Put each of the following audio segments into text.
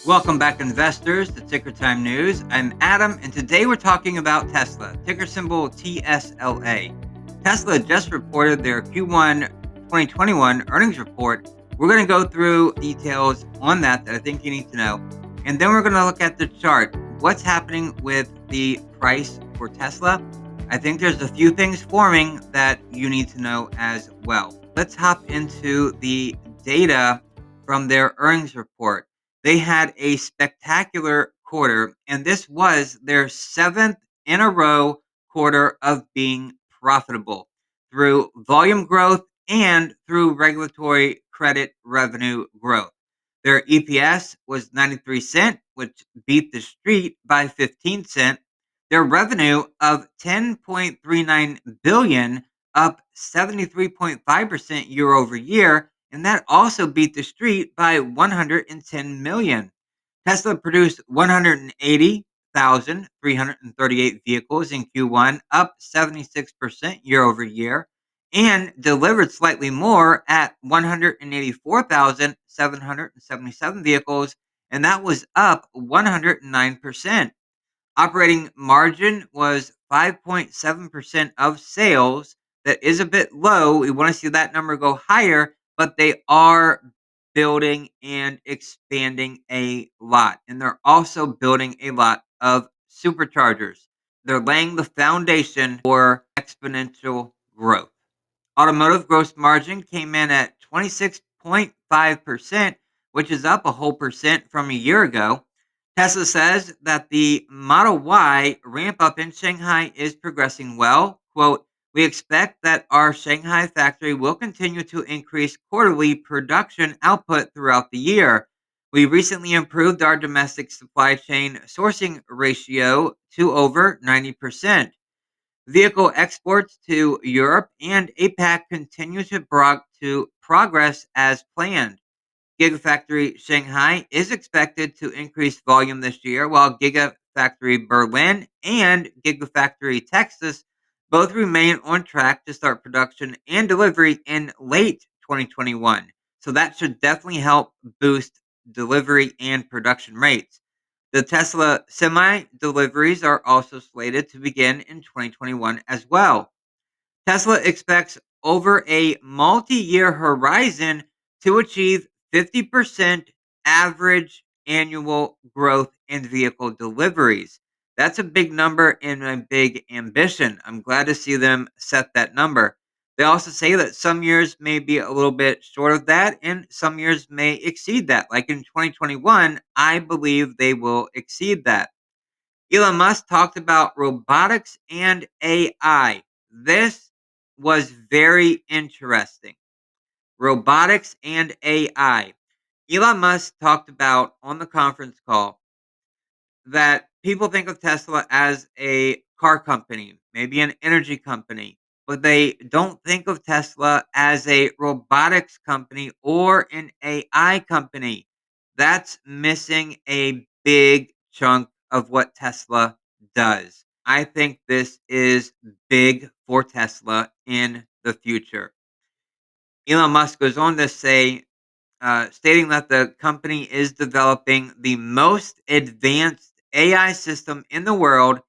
Welcome back, investors, to Ticker Time News. I'm Adam, and today we're talking about Tesla, ticker symbol TSLA. Tesla just reported their Q1 2021 earnings report. We're going to go through details on that I think you need to know. And then we're going to look at the chart. What's happening with the price for Tesla? I think there's a few things forming that you need to know as well. Let's hop into the data from their earnings report. They had a spectacular quarter, and this was their seventh in a row quarter of being profitable through volume growth and through regulatory credit revenue growth. Their EPS was 93 cents, which beat the street by 15 cents. Their revenue of 10.39 billion, up 73.5% year over year, and that also beat the street by 110 million. Tesla produced 180,338 vehicles in Q1, up 76% year over year, and delivered slightly more at 184,777 vehicles, and that was up 109%. Operating margin was 5.7% of sales. That is a bit low. We want to see that number go higher, but they are building and expanding a lot. And they're also building a lot of superchargers. They're laying the foundation for exponential growth. Automotive gross margin came in at 26.5%, which is up a whole percent from a year ago. Tesla says that the Model Y ramp up in Shanghai is progressing well. Quote, we expect that our Shanghai factory will continue to increase quarterly production output throughout the year. We recently improved our domestic supply chain sourcing ratio to over 90%. Vehicle exports to Europe and APAC continue to progress as planned. Gigafactory Shanghai is expected to increase volume this year, while Gigafactory Berlin and Gigafactory Texas both remain on track to start production and delivery in late 2021. So that should definitely help boost delivery and production rates. The Tesla Semi deliveries are also slated to begin in 2021 as well. Tesla expects over a multi year horizon to achieve 50% average annual growth in vehicle deliveries. That's a big number and a big ambition. I'm glad to see them set that number. They also say that some years may be a little bit short of that and some years may exceed that. Like in 2021, I believe they will exceed that. Elon Musk talked about robotics and AI. This was very interesting. Robotics and AI. Elon Musk talked about on the conference call that people think of Tesla as a car company, maybe an energy company, but they don't think of Tesla as a robotics company or an AI company. That's missing a big chunk of what Tesla does. I think this is big for Tesla in the future. Elon Musk goes on to say, stating that the company is developing the most advanced AI system in the world.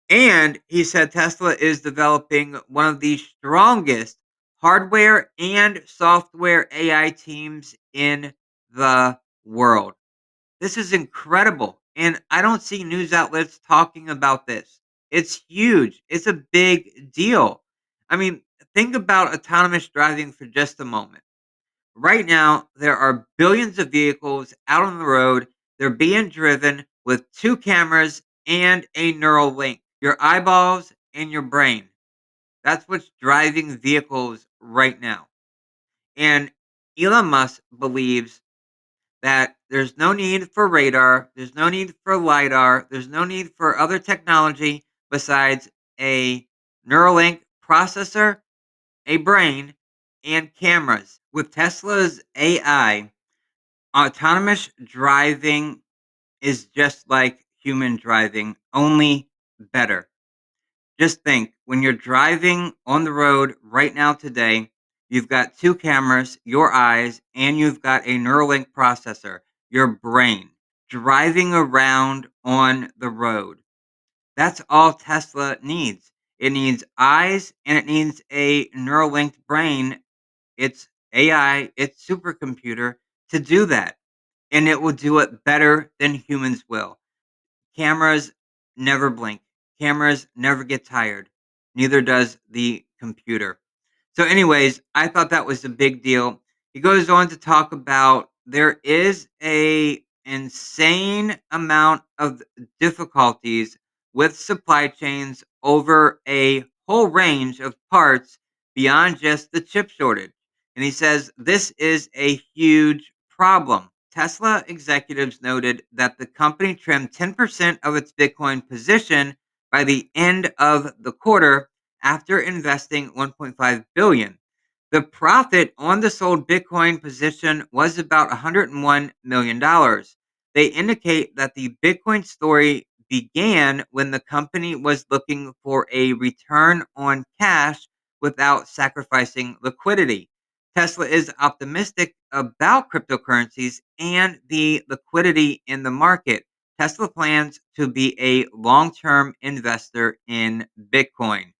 And he said Tesla is developing one of the strongest hardware and software AI teams in the world. This is incredible. And I don't see news outlets talking about this. It's huge. It's a big deal. I mean, think about autonomous driving for just a moment. Right now, there are billions of vehicles out on the road. They're being driven with two cameras and a neural link, your eyeballs and your brain. That's what's driving vehicles right now. And Elon Musk believes that there's no need for radar, there's no need for LiDAR, there's no need for other technology besides a Neuralink processor, a brain, and cameras. With Tesla's AI, autonomous driving is just like human driving, only better. Just think when you're driving on the road right now today, you've got two cameras, your eyes, and you've got a Neuralink processor, your brain. driving around on the road. That's all Tesla needs. It needs eyes and it needs a neural linked brain. It's AI, it's supercomputer to do that. And it will do it better than humans will. Cameras never blink. Cameras never get tired. Neither does the computer. So, anyways, I thought that was a big deal. He goes on to talk about there is a insane amount of difficulties with supply chains over a whole range of parts beyond just the chip shortage. And he says this is a huge problem. Tesla executives noted that the company trimmed 10% of its Bitcoin position by the end of the quarter after investing 1.5 billion. The profit on the sold Bitcoin position was about $101 million. They indicate that the Bitcoin story began when the company was looking for a return on cash without sacrificing liquidity. Tesla is optimistic about cryptocurrencies and the liquidity in the market. Tesla plans to be a long term investor in Bitcoin.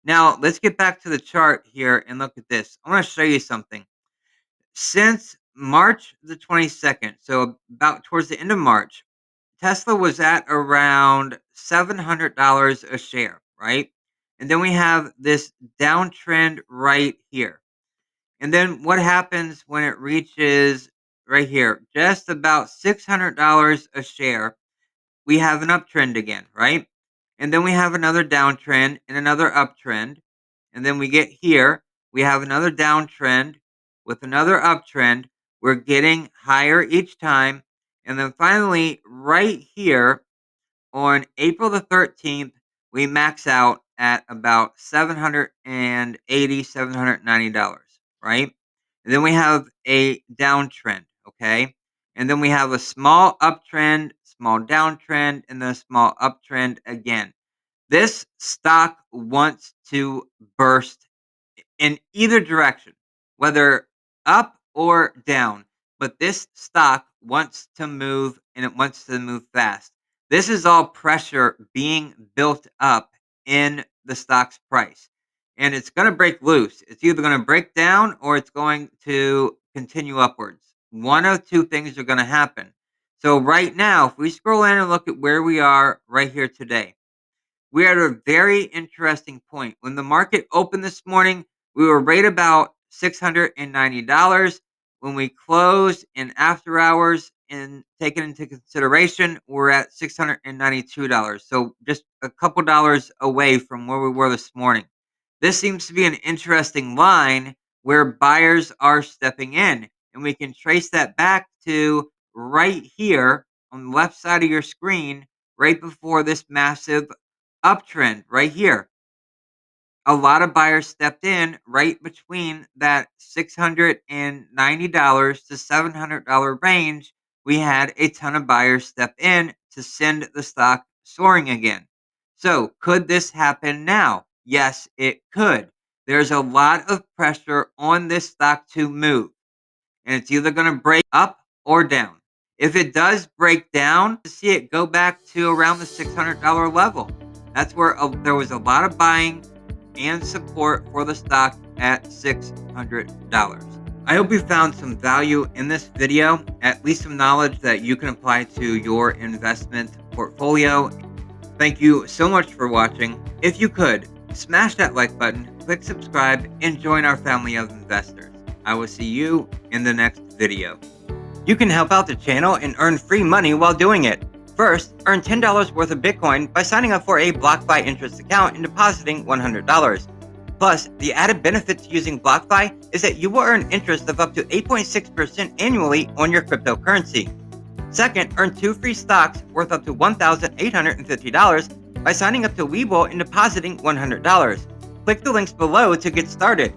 Now, let's get back to the chart here and look at this. I want to show you something. Since March the 22nd, so about towards the end of March, Tesla was at around $700 a share, right? And then we have this downtrend right here. And then what happens when it reaches right here, just about $600 a share? We have an uptrend again, right? And then we have another downtrend and another uptrend. And then we get here, we have another downtrend with another uptrend. We're getting higher each time. And then finally, right here, on April the 13th, we max out at about $790, right? And then we have a downtrend, okay? And then we have a small uptrend, small downtrend, and then a small uptrend again. This stock wants to burst in either direction, whether up or down. But this stock wants to move and it wants to move fast. This is all pressure being built up in the stock's price. And it's going to break loose. It's either going to break down or it's going to continue upwards. One of two things are going to happen. So, right now, if we scroll in and look at where we are right here today, we're at a very interesting point. When the market opened this morning, we were right about $690. When we closed in after hours and taken into consideration, we're at $692. So just a couple dollars away from where we were this morning. This seems to be an interesting line where buyers are stepping in. And we can trace that back to right here on the left side of your screen, right before this massive uptrend right here. A lot of buyers stepped in right between that $690 to $700 range. We had a ton of buyers step in to send the stock soaring again. So, could this happen now? Yes, it could. There's a lot of pressure on this stock to move, and it's either going to break up or down. If it does break down, to see it go back to around the $600 level. That's where there was a lot of buying and support for the stock at $600. I hope you found some value in this video, at least some knowledge that you can apply to your investment portfolio. Thank you so much for watching. If you could, smash that like button, click subscribe, and join our family of investors. I will see you in the next video. You can help out the channel and earn free money while doing it. First, earn $10 worth of Bitcoin by signing up for a BlockFi interest account and depositing $100. Plus, the added benefit to using BlockFi is that you will earn interest of up to 8.6% annually on your cryptocurrency. Second, earn 2 free stocks worth up to $1,850 by signing up to Webull and depositing $100. Click the links below to get started.